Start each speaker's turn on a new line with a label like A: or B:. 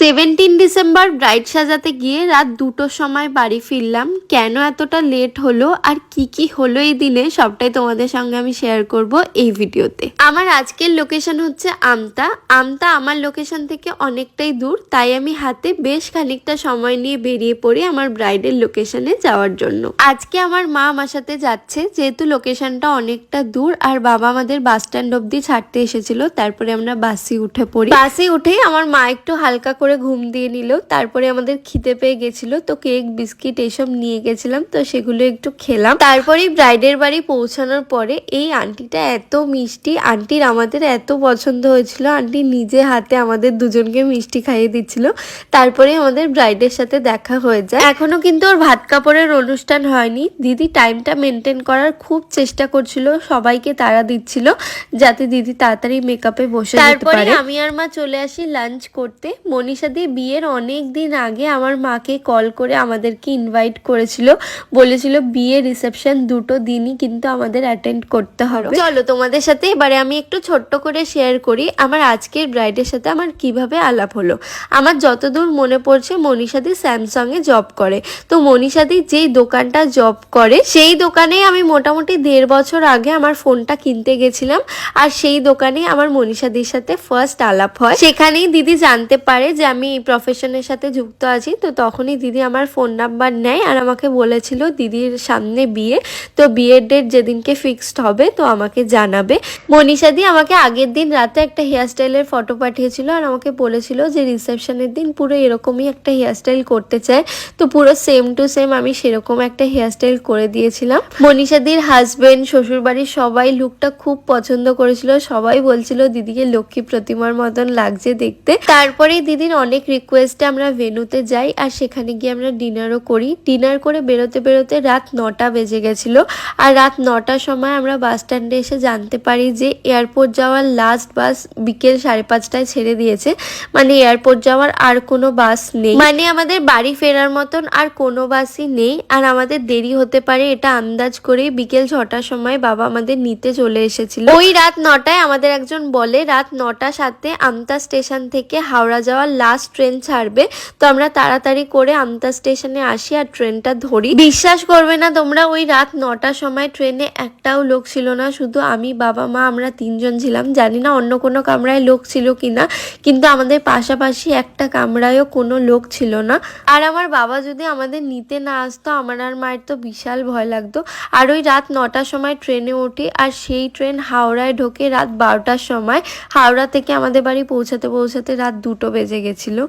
A: 17 December bride সাজাতে গিয়ে রাত 2টোর সময় বাড়ি ফিরলাম। কেন এতটা লেট হলো আর কি কি হলো এই দিনে সবটাই তোমাদের সঙ্গে আমি শেয়ার করব এই ভিডিওতে। আমার আজকের লোকেশন হচ্ছে আমতা। আমতা আমার লোকেশন থেকে অনেকটাই দূর, তাই আমি হাতে বেশ খানিকটা সময় নিয়ে বেরিয়ে পড়ি আমার ব্রাইডের লোকেশনে যাওয়ার জন্য। আজকে আমার মা আমার সাথে যাচ্ছে, যেহেতু লোকেশনটা অনেকটা দূর আর বাবা আমাদের বাস স্ট্যান্ড অব্দি ছাড়তে এসেছিল। তারপরে আমরা বাসে উঠে পড়ি। বাসে উঠেই আমার মা একটু হালকা করে ঘুম দিয়ে নিল। তারপরে আমাদের খিদে পেয়ে গেছিল, তো কেক বিস্কিট এসব নিয়ে গেছিলাম, তো সেগুলো একটু খেলাম। তারপরেই ব্রাইডের বাড়ি পৌঁছানোর পরে এই আন্টিটা এত মিষ্টি, আন্টির আমাদের এত পছন্দ হয়েছিল, আন্টি নিজে হাতে আমাদের দুজনকে মিষ্টি খাইয়ে দিচ্ছিল। তারপরে আমাদের ব্রাইডের সাথে দেখা হয়ে যায়। এখনো কিন্তু ওর ভাত কাপড়ের অনুষ্ঠান হয়নি। দিদি টাইমটা মেনটেন করার খুব চেষ্টা করছিল, সবাইকে তাড়া দিচ্ছিল যাতে দিদি তাড়াতাড়ি মেকআপে বসে যেতে পারে। তারপরে আমি আর মা চলে আসি লাঞ্চ করতে। মনীষা দি বিয়ের অনেক দিন আগে আমার মাকে কল করে আমাদেরকে ইনভাইট করেছিল, বলেছিল বিয়ে রিসেপশন দুটো দিনই কিন্তু আমাদের অ্যাটেন্ড করতে হবে। চলো তোমাদের সাথে এবারে আমি একটু ছোট্ট করে শেয়ার করি আমার আজকের ব্রাইডের সাথে আমার কিভাবে আলাপ হলো। আমার যতদূর মনে পড়ছে মনীষা দি স্যামসাং এ জব করে। তো মনীষা দি যেই দোকানটা জব করে সেই দোকানেই আমি মোটামুটি 1.5 বছর আগে আমার ফোনটা কিনতে গেছিলাম, আর সেই দোকানে আমার মনীষা দির সাথে ফার্স্ট আলাপ হয়। সেখানেই দিদি জানতে পারে যে আমি এই প্রফেশনের সাথে যুক্ত আছি। তো তখনই দিদি আমার ফোন নাম্বার নেয় আর আমাকে বলেছিল দিদির সামনে বিয়ে, তো বিয়ের ডেট যেদিনকে ফিক্সড হবে তো আমাকে জানাবে। মনীষা দি আমাকে আগের দিন রাতে একটা হেয়ারস্টাইলের ফটো পাঠিয়েছিল আর আমাকে বলেছিল যে রিসেপশনের দিন পুরো এরকমই একটা হেয়ারস্টাইল করতে চায়। তো পুরো সেম টু সেম আমি সেরকম একটা হেয়ারস্টাইল করে দিয়েছিলাম। মনীষা দির হাজবেন্ড, শ্বশুরবাড়ির সবাই লুকটা খুব পছন্দ করেছিল। সবাই বলছিল দিদিকে লক্ষ্মী প্রতিমার মতন লাগছে দেখতে। তারপরে দিদির অনেক রিকোয়েস্টে আমরা ভেন্যুতে যাই আর সেখানে গিয়ে আমরা ডিনারও করি। ডিনার করে বেরোতে বেরোতে রাত 9টা বেজে গেছিলো। আর রাত 9টার সময় আমরা বাস স্ট্যান্ডে এসে জানতে পারি যে এয়ারপোর্ট যাওয়ার লাস্ট বাস বিকেল 5:30টায় ছেড়ে দিয়েছে। মানে এয়ারপোর্ট যাওয়ার আর কোনো বাস নেই, মানে আমাদের বাড়ি ফেরার মতন আর কোনো বাসই নেই। আর আমাদের দেরি হতে পারে এটা আন্দাজ করে বিকেল 6টার সময় বাবা আমাদের নিতে চলে এসেছিল। ওই রাত 9টায় আমাদের একজন বলে রাত 9টা 7-এ আমতা স্টেশন থেকে হাওড়া যাওয়ার লাস্ট ট্রেন ছাড়বে। তো আমরা তাড়াতাড়ি করে আমতা স্টেশনে আসি আর ট্রেনটা ধরি। বিশ্বাস করবে না তোমরা, ওই রাত 9টার সময় ট্রেনে একটাও লোক ছিল না, শুধু আমি, বাবা, মা, আমরা 3জন ছিলাম। জানি না অন্য কোনো কামরায় লোক ছিল কিনা, কিন্তু আমাদের পাশাপাশি একটা কামরায়ও কোনো লোক ছিল না। আর আমার বাবা যদি আমাদের নিতে না আসতো আমার আর মায়ের তো বিশাল ভয় লাগতো। আর ওই রাত 9টার সময় ট্রেনে উঠি আর সেই ট্রেন হাওড়ায় ঢোকে রাত 12টার সময়। হাওড়া থেকে আমাদের বাড়ি পৌঁছাতে পৌঁছাতে রাত 2টো বেজে গেছিলো।